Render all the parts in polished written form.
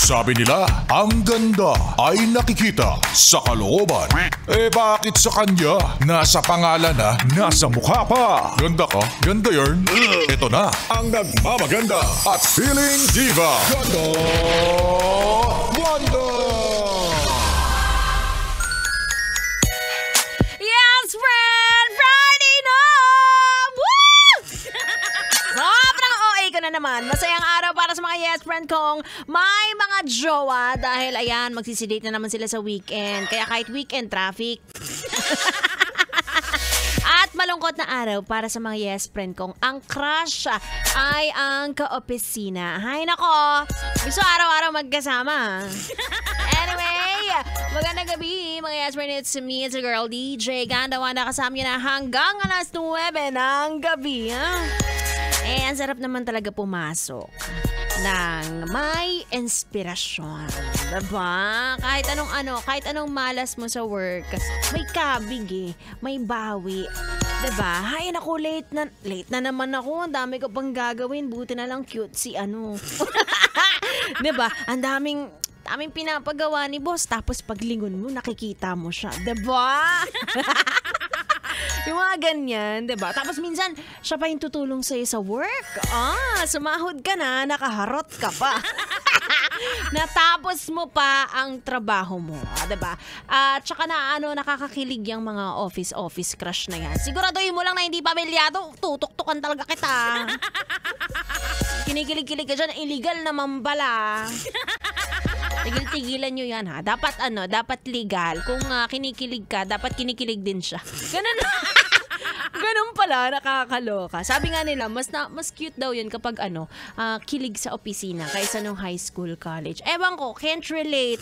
Sabi nila, ang ganda ay nakikita sa kalooban. Eh bakit sa kanya? Nasa pangalan na, nasa mukha pa. Ganda ka? Ganda yarn. Ito na, ang nagmamaganda at feeling diva. Ganda Wanda! Yes, friend! Friday na! Woo! Sobrang OA ko na naman. Masayang araw para sa mga yes friend kong may mga jowa dahil ayan, magsisidate na naman sila sa weekend. Kaya kahit weekend traffic. At malungkot na araw para sa mga yes friend kong ang crush ay ang ka-opisina. Hay nako, gusto araw-araw magkasama. Anyway, magandang gabi mga yes friend. It's me, it's a girl DJ Gandawa na kasama niyo na hanggang alas 9 ng gabi. Eh, ang sarap naman talaga pumasok ng may inspirasyon. Diba? Kahit anong malas mo sa work, may kabig eh, may bawi. Diba? Hay naku, late na naman ako. Ang dami ko pang gagawin. Buti na lang cute si ano. Diba? Ang daming pinapagawa ni boss. Tapos paglingon mo, nakikita mo siya. Diba? Yung mga ganyan, diba? Tapos minsan, siya pa yung tutulong sa'yo sa work. Sumahod ka na, nakaharot ka pa. Natapos mo pa ang trabaho mo, diba? At saka nakakakilig yung mga office crush na yan. Siguraduhin mo lang na hindi pamilyado, tutuktukan talaga kita. Kinikilig-kilig ka dyan, illegal naman pala. Tigil-tigilan nyo yan ha. Dapat legal. Kung kinikilig ka, dapat kinikilig din siya. Ganun pala, nakakaloka. Sabi nga nila, mas cute daw yun kapag kilig sa opisina kaysa nung high school, college. Ewan ko, can't relate.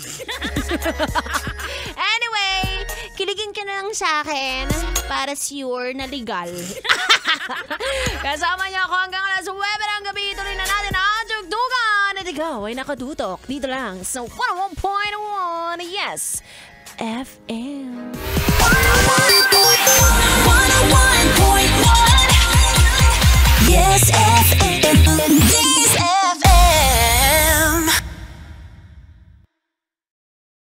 Anyway, kiligin ka na lang sa akin para sure na legal. Kasama niyo ako hanggang alas 9 ng gabi. Tuloy na natin ang tugtugan. At ikaw ay nakatutok dito lang sa 101.1 Yes FM. 101.1